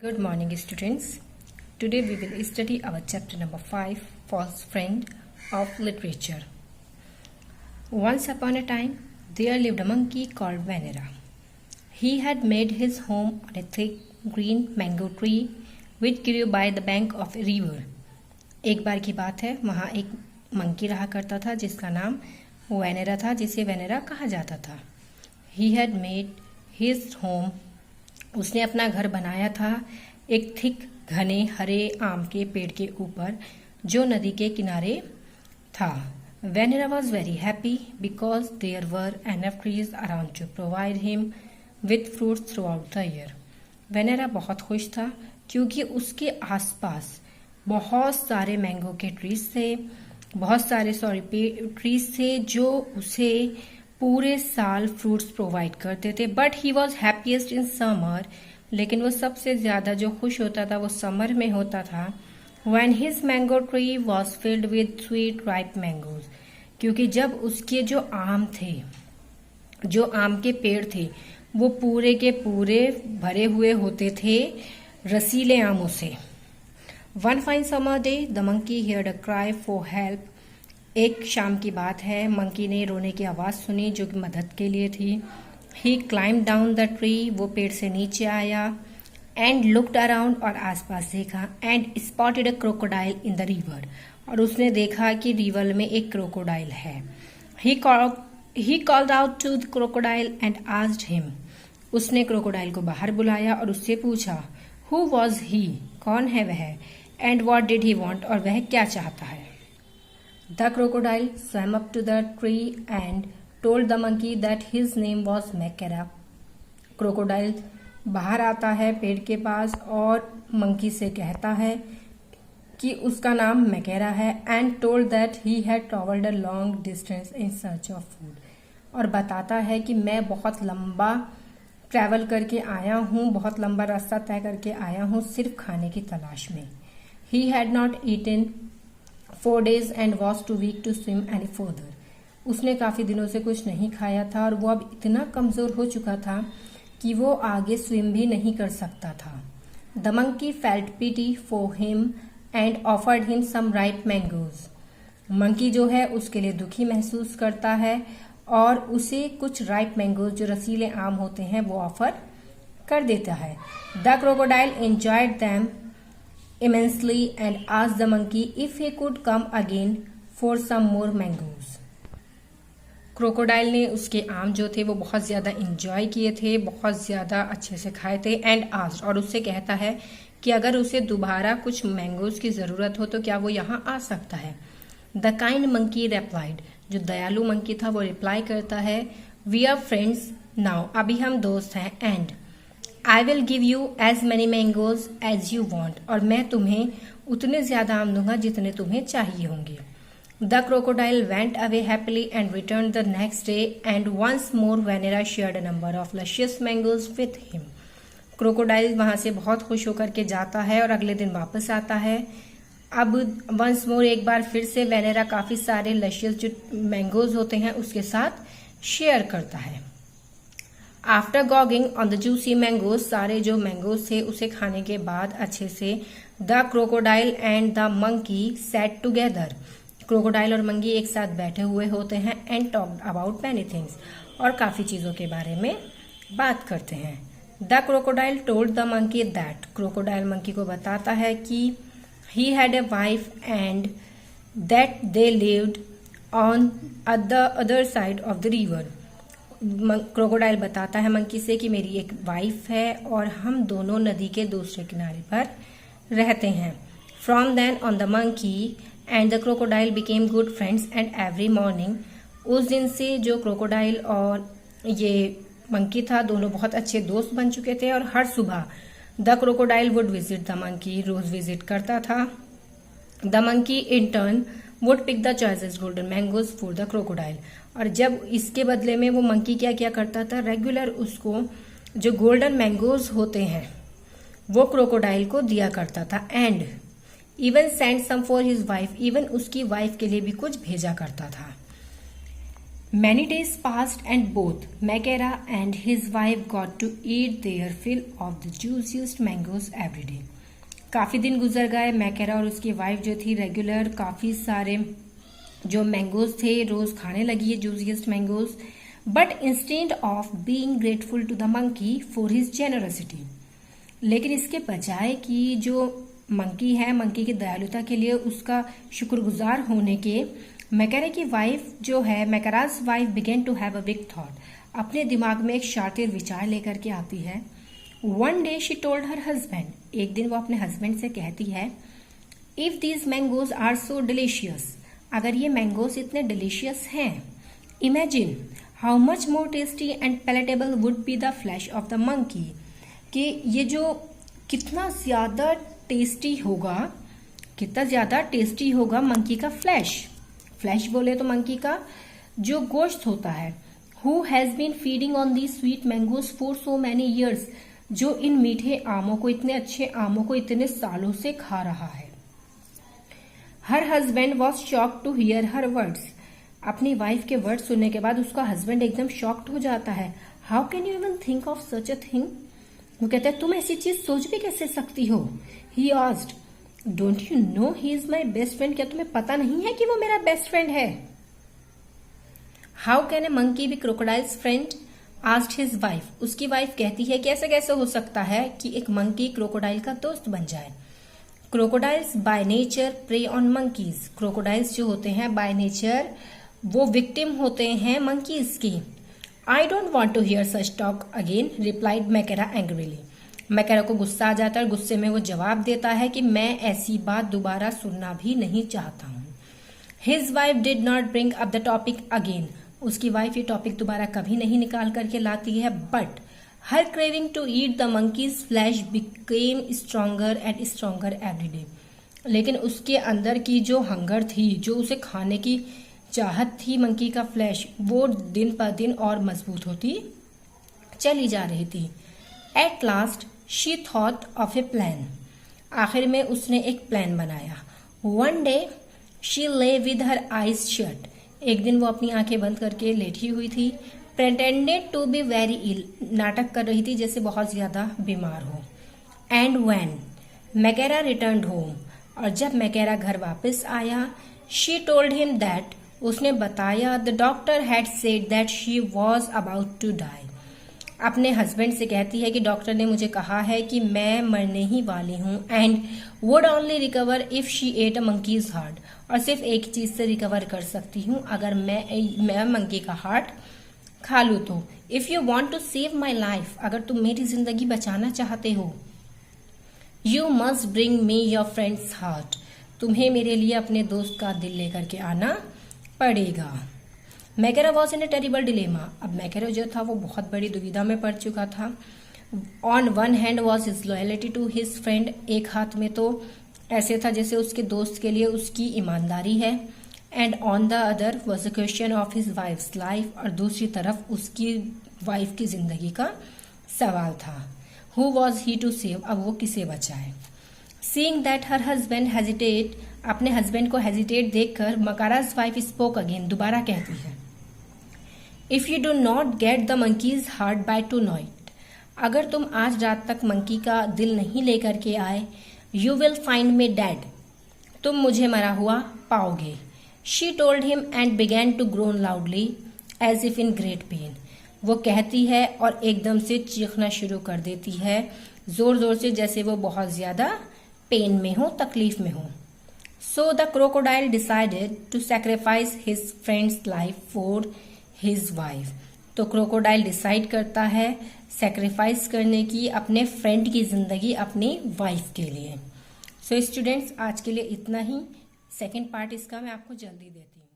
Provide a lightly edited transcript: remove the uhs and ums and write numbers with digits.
Good morning, students. Today we will study our chapter number 5, False Friend of Literature. Once upon a time, there lived a monkey called Vanera. He had made his home on a thick green mango tree which grew by the bank of a river. एक बार की बात है, वहाँ एक monkey रहा करता था जिसका नाम वैनेरा था, जिसे वैनेरा कहा जाता था. He had made his home, उसने अपना घर बनाया था एक थिक घने हरे आम के पेड़ के ऊपर जो नदी के किनारे था. Vanera was very happy because there were enough trees around to provide him with fruits throughout the year. Vanera बहुत खुश था क्योंकि उसके आसपास बहुत सारे मैंगो के ट्रीज थे, बहुत सारे ट्रीज थे जो उसे पूरे साल फ्रूट्स प्रोवाइड करते थे. But he was happiest in summer, लेकिन वो सबसे ज्यादा जो खुश होता था वो समर में होता था. When his mango tree was filled with sweet ripe mangoes, क्योंकि जब उसके जो आम थे, जो आम के पेड़ थे, वो पूरे के पूरे भरे हुए होते थे रसीले आमों से. One fine summer day the monkey heard a cry for help. एक शाम की बात है, मंकी ने रोने की आवाज सुनी जो कि मदद के लिए थी. ही क्लाइम डाउन द ट्री, वो पेड़ से नीचे आया. एंड लुक्ड अराउंड, और आसपास देखा. And spotted a crocodile in the river, और उसने देखा कि रिवर में एक क्रोकोडाइल है. He called out to the crocodile and asked him, उसने क्रोकोडाइल को बाहर बुलाया और उससे पूछा, हु वॉज ही, कौन है वह, and what did he want, और वह क्या चाहता है. The crocodile swam up to the tree and told the monkey that his name was Makera. Crocodile बाहर आता है पेड़ के पास और मंकी से कहता है कि उसका नाम मैकेरा है. And told that he had travelled a long distance in search of food, और बताता है कि मैं बहुत लंबा ट्रैवल करके आया हूँ, बहुत लंबा रास्ता तय करके आया हूँ सिर्फ खाने की तलाश में. He had not eaten 4 days and was too weak to swim any further. उसने काफी दिनों से कुछ नहीं खाया था और वो अब इतना कमजोर हो चुका था कि वो आगे स्विम भी नहीं कर सकता था. The monkey felt pity for him and offered him some ripe mangoes. Monkey जो है उसके लिए दुखी महसूस करता है और उसे कुछ राइप मैंगोज जो रसीले आम होते हैं वो ऑफर कर देता है. The crocodile enjoyed them immensely and asked the monkey if he could come again for some more mangoes. Crocodile ने उसके आम जो थे वो बहुत ज्यादा इंजॉय किए थे, बहुत ज्यादा अच्छे से खाए थे. एंड आस्क्ड, और उससे कहता है कि अगर उसे दोबारा कुछ मैंगोज की जरूरत हो तो क्या वो यहाँ आ सकता है. द काइंड मंकी रिप्लाइड, जो दयालु मंकी था वो रिप्लाई करता है, वी आर फ्रेंड्स नाउ, अभी हम दोस्त हैं. And I will give you as many mangoes as you want, और मैं तुम्हें उतने ज्यादा आम दूंगा जितने तुम्हें चाहिए होंगे. The crocodile went away happily and returned the next day, and once more Vanera shared a number of luscious mangoes with him. Crocodile वहां से बहुत खुश होकर के जाता है और अगले दिन वापस आता है. अब once more एक बार फिर से वेनेरा काफी सारे लशियस जो मैंगोज होते हैं उसके साथ शेयर करता है. After gorging on the juicy mangoes, सारे जो मैंगोज थे उसे खाने के बाद अच्छे से, the crocodile and the monkey set together, crocodile और मंकी एक साथ बैठे हुए होते हैं. And talked about many things, और काफी चीजों के बारे में बात करते हैं. The crocodile told the monkey that, crocodile monkey को बताता है कि he had a wife and that they lived on the other side of the river. Crocodile बताता है मंकी से कि मेरी एक वाइफ है और हम दोनों नदी के दूसरे किनारे पर रहते हैं. From then on the monkey and the crocodile became good friends and every morning, उस दिन से जो क्रोकोडाइल और ये मंकी था दोनों बहुत अच्छे दोस्त बन चुके थे. और हर सुबह the crocodile would visit the monkey, रोज विजिट करता था. The monkey in turn would pick the choicest golden mangoes for the crocodile, और जब इसके बदले में वो मंकी क्या क्या करता था, रेगुलर उसको जो गोल्डन मैंगोज होते हैं वो क्रोकोडाइल को दिया करता था. And even send some for his wife, even उसकी वाइफ के लिए भी कुछ भेजा करता था. Many days passed and both Megara and his wife got to eat their fill of the juiciest mangoes every day. काफ़ी दिन गुजर गए। मैकेरा और उसकी वाइफ जो थी रेगुलर काफ़ी सारे जो मैंगोज थे रोज खाने लगी है, juiciest mangoes. But instead of being grateful to the monkey for his generosity, लेकिन इसके बजाय कि जो मंकी है मंकी की दयालुता के लिए उसका शुक्रगुजार होने के, मैकेरा की वाइफ जो है Makara's wife began to have a big thought, अपने दिमाग में एक शातिर विचार लेकर के आती है। One day she told her husband, एक दिन वो अपने हस्बैंड से कहती है, if these mangoes are so delicious, अगर ये मैंगोज इतने डिलीशियस हैं, imagine how much more tasty and palatable would be the flesh of the monkey, कि ये जो कितना ज्यादा टेस्टी होगा मंकी का फ्लैश। फ्लैश बोले तो मंकी का जो गोश्त होता है। Who has been feeding on the sweet mangoes for so many years, जो इन मीठे आमों को, इतने अच्छे आमों को इतने सालों से खा रहा है। Her husband was shocked to hear her words, अपनी वाइफ के वर्ड सुनने के बाद उसका हस्बैंड एकदम शॉक्ड हो जाता है। How can you even think of such a thing, वो कहते हैं तुम ऐसी चीज सोच भी कैसे सकती हो। He asked, don't you know he is my best friend, क्या तुम्हें पता नहीं है कि वो मेरा बेस्ट फ्रेंड है। How can a monkey be crocodile's friend, asked his wife, उसकी वाइफ कहती है कैसे कैसे हो सकता है कि एक मंकी क्रोकोडाइल का दोस्त बन जाए। Crocodiles by nature prey on monkeys, crocodiles जो होते हैं बाय नेचर वो विक्टिम होते हैं मंकीज की। I don't want to hear such talk again, replied Makara angrily, Makara को गुस्सा आ जाता है और गुस्से में वो जवाब देता है कि मैं ऐसी बात दोबारा सुनना भी नहीं चाहता हूँ। His wife did not bring up the topic again, उसकी वाइफ ये टॉपिक दोबारा कभी नहीं निकाल करके लाती है। But her craving to eat the monkey's flesh became stronger and stronger every day, लेकिन उसके अंदर की जो हंगर थी, जो उसे खाने की चाहत थी मंकी का फ्लैश, वो दिन पर दिन और मजबूत होती चली जा रही थी। At last she thought of A plan, आखिर में उसने एक प्लान बनाया। वन डे शी ले विद हर आईज शट, एक दिन वो अपनी आंखें बंद करके लेटी हुई थी। प्रेटेंडेड टू बी वेरी इल, नाटक कर रही थी जैसे बहुत ज्यादा बीमार हो। एंड व्हेन मैकेरा रिटर्न्ड होम, और जब मैकेरा घर वापस आया, शी टोल्ड हिम दैट, उसने बताया the doctor had said that she was about to die, अपने हस्बैंड से कहती है कि डॉक्टर ने मुझे कहा है कि मैं मरने ही वाली हूँ। And would only recover if she at a monkeys heart, और सिर्फ एक चीज से रिकवर कर सकती हूँ, अगर मैं मंकी का हार्ट खा लूँ तो। If you want to save my life, अगर तुम मेरी जिंदगी बचाना चाहते हो, you must bring me your friend's heart, तुम्हें मेरे लिए अपने दोस्त का दिल लेकर के आना पड़ेगा। Makara was in a terrible dilemma, अब मैकेरा जो था वो बहुत बड़ी दुविधा में पड़ चुका था। On one hand was his loyalty to his friend, एक हाथ में तो ऐसे था जैसे उसके दोस्त के लिए उसकी ईमानदारी है, and on the other was the question of his wives life, और दूसरी तरफ उसकी वाइफ की जिंदगी का सवाल था। Who was he to save, अब वो किसे बचाए। Seeing that her husband hesitate, अपने हस्बैंड को हेजिटेट देखकर मकाराज वाइफ स्पोक अगेन, दोबारा कहती है, if you do not get the monkey's heart by tonight, अगर तुम आज रात तक मंकी का दिल नहीं लेकर के आए, you will find me dead, तुम मुझे मरा हुआ पाओगे। She told him and began to groan loudly as if in great pain, वो कहती है और एकदम से चीखना शुरू कर देती है जोर जोर से, जैसे वो बहुत ज्यादा पेन में हो, तकलीफ में हो। So the crocodile decided to sacrifice his friend's life for his wife, तो क्रोकोडाइल डिसाइड करता है सैक्रिफाइस करने की अपने फ्रेंड की जिंदगी अपनी वाइफ के लिए। सो स्टूडेंट्स, आज के लिए इतना ही। सेकेंड पार्ट इसका मैं आपको जल्दी देती हूँ।